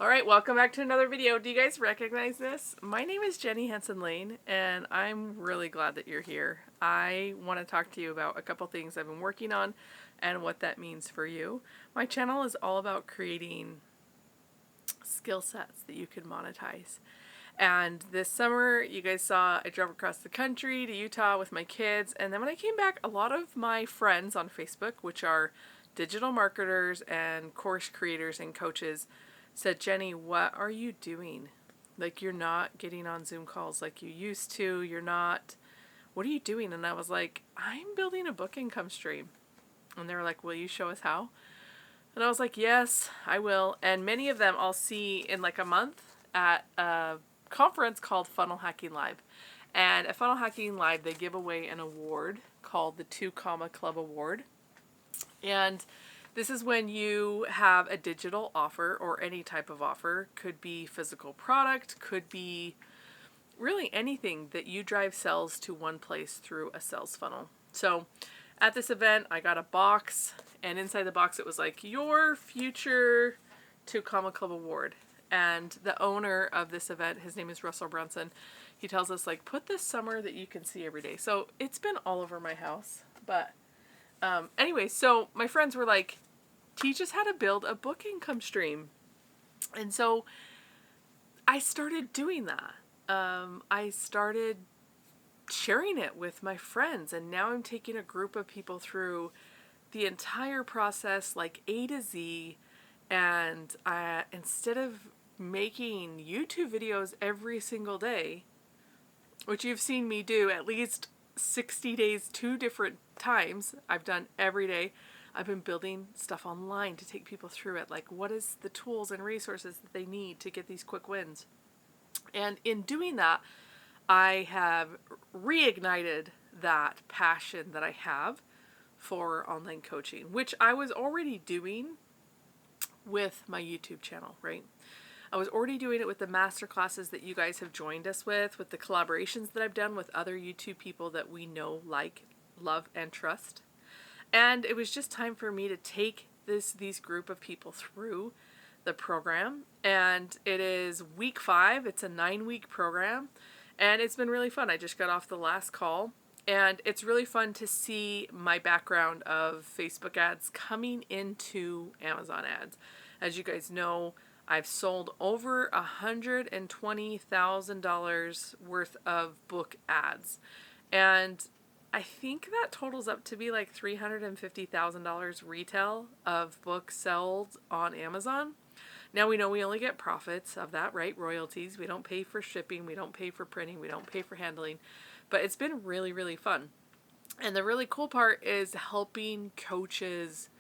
Alright, welcome back to another video. Do you guys recognize this? My name is Jenny Hansen Lane, and I'm really glad that you're here. I want to talk to you about a couple things I've been working on and what that means for you. My channel is all about creating skill sets that you can monetize. And this summer, you guys saw I drove across the country to Utah with my kids, and then when I came back, a lot of my friends on Facebook, which are digital marketers and course creators and coaches, said, Jenny, what are you doing? Like, you're not getting on Zoom calls like you used to. You're not, what are you doing? And I was like, I'm building a book income stream. And they were like, will you show us how? And I was like, yes, I will. And many of them I'll see in like a month at a conference called Funnel Hacking Live. And at Funnel Hacking Live, they give away an award called the 2 Comma Club Award. And this is when you have a digital offer or any type of offer. Could be physical product, could be really anything that you drive sales to one place through a sales funnel. So at this event, I got a box, and inside the box it was like, your future 2 Comma Club Award. And the owner of this event, his name is Russell Brunson, he tells us, like, put this somewhere that you can see every day. So it's been all over my house. But anyway, so my friends were like, teach us how to build a book income stream. And so I started doing that. I started sharing it with my friends, and now I'm taking a group of people through the entire process, like A to Z. And instead of making YouTube videos every single day, which you've seen me do at least 60 days, 2 different times, I've done every day. I've been building stuff online to take people through it. Like, what is the tools and resources that they need to get these quick wins? And in doing that, I have reignited that passion that I have for online coaching, which I was already doing with my YouTube channel, right? I was already doing it with the masterclasses that you guys have joined us with the collaborations that I've done with other YouTube people that we know, like, love, and trust. And it was just time for me to take these group of people through the program. And it is week 5. It's a 9-week program. And it's been really fun. I just got off the last call. And it's really fun to see my background of Facebook ads coming into Amazon ads. As you guys know, I've sold over $120,000 worth of book ads. And I think that totals up to be like $350,000 retail of books sold on Amazon. Now we know we only get profits of that, right? Royalties. We don't pay for shipping. We don't pay for printing. We don't pay for handling. But it's been really, really fun. And the really cool part is helping coaches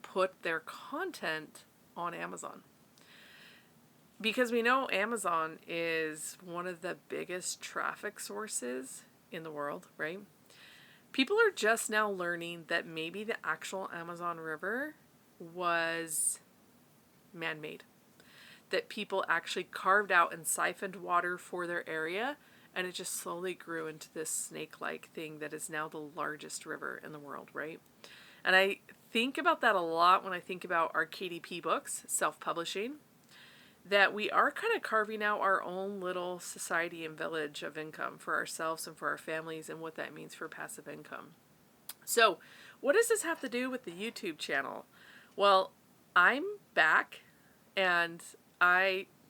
put their content on Amazon. Because we know Amazon is one of the biggest traffic sources in the world, right? People are just now learning that maybe the actual Amazon River was man-made. That people actually carved out and siphoned water for their area, and it just slowly grew into this snake-like thing that is now the largest river in the world, right? And I think about that a lot when I think about our KDP books, self-publishing, that we are kind of carving out our own little society and village of income for ourselves and for our families, and what that means for passive income. So what does this have to do with the YouTube channel? Well, I'm back, and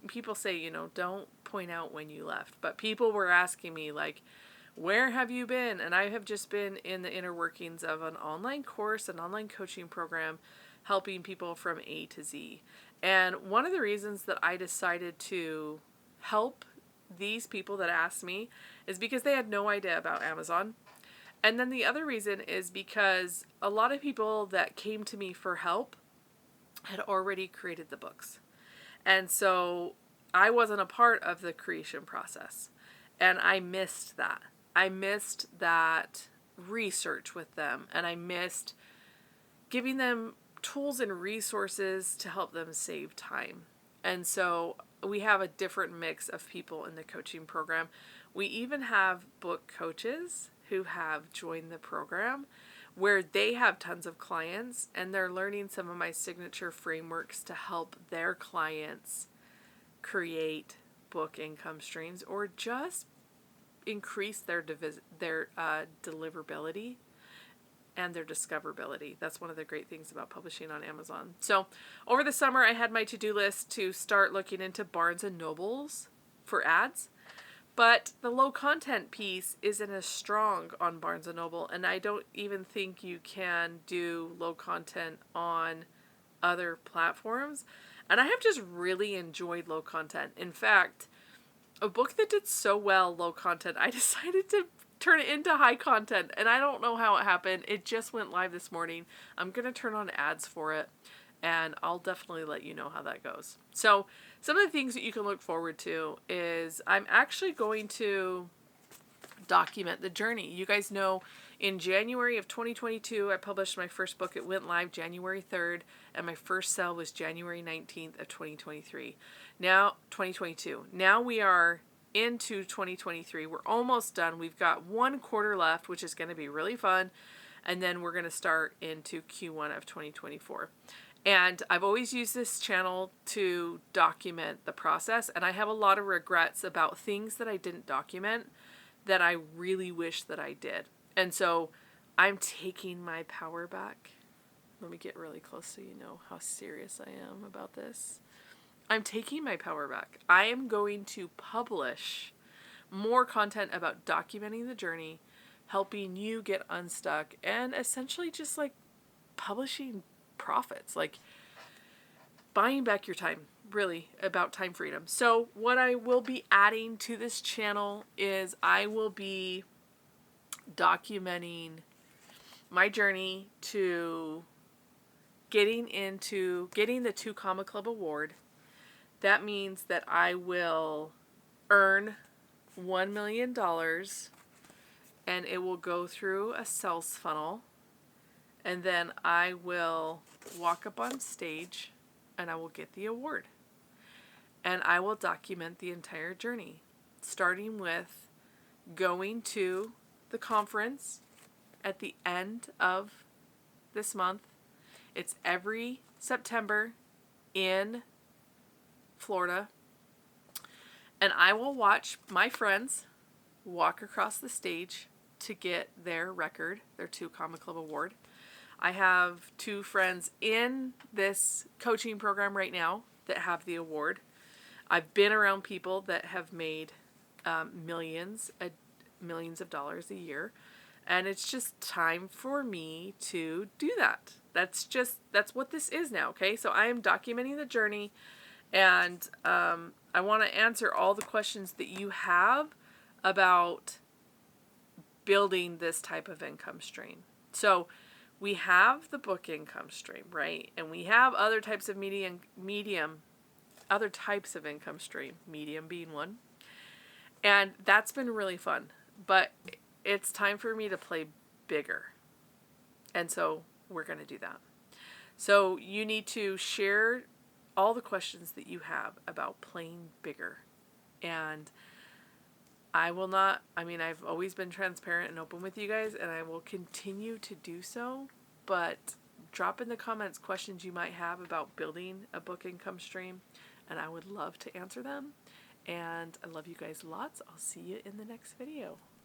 people say, you know, don't point out when you left, but people were asking me, like, where have you been? And I have just been in the inner workings of an online course, an online coaching program, helping people from A to Z. And one of the reasons that I decided to help these people that asked me is because they had no idea about Amazon. And then the other reason is because a lot of people that came to me for help had already created the books. And so I wasn't a part of the creation process. And I missed that. I missed that research with them. And I missed giving them tools and resources to help them save time. And so we have a different mix of people in the coaching program. We even have book coaches who have joined the program where they have tons of clients and they're learning some of my signature frameworks to help their clients create book income streams or just increase their deliverability and their discoverability. That's one of the great things about publishing on Amazon. So over the summer, I had my to-do list to start looking into Barnes and Nobles for ads. But the low content piece isn't as strong on Barnes & Noble, and I don't even think you can do low content on other platforms. And I have just really enjoyed low content. In fact, a book that did so well low content, I decided to turn it into high content, and I don't know how it happened. It just went live this morning. I'm going to turn on ads for it, and I'll definitely let you know how that goes. So some of the things that you can look forward to is I'm actually going to document the journey. You guys know in January of 2022, I published my first book. It went live January 3rd, and my first sale was January 19th of 2023. Now, 2022. Now we are into 2023. We're almost done. We've got 1 quarter left, which is going to be really fun. And then we're going to start into Q1 of 2024. And I've always used this channel to document the process, and I have a lot of regrets about things that I didn't document that I really wish that I did. And so I'm taking my power back. Let me get really close so you know how serious I am about this. I'm taking my power back. I am going to publish more content about documenting the journey, helping you get unstuck, and essentially just like publishing profits, like buying back your time, really about time freedom. So what I will be adding to this channel is I will be documenting my journey to getting the 2 Comma Club award. That means that I will earn $1 million, and it will go through a sales funnel, and then I will walk up on stage and I will get the award. And I will document the entire journey, starting with going to the conference at the end of this month. It's every September in Florida. And I will watch my friends walk across the stage to get their record, their 2 Comma Club award. I have 2 friends in this coaching program right now that have the award. I've been around people that have made millions of dollars a year, and it's just time for me to do that. That's what this is now, okay? So I am documenting the journey, and I want to answer all the questions that you have about building this type of income stream. So we have the book income stream, right? And we have other types of other types of income stream, medium being one. And that's been really fun, but it's time for me to play bigger. And so we're going to do that. So you need to share all the questions that you have about playing bigger. And I've always been transparent and open with you guys, and I will continue to do so, but drop in the comments questions you might have about building a book income stream, and I would love to answer them. And I love you guys lots. I'll see you in the next video.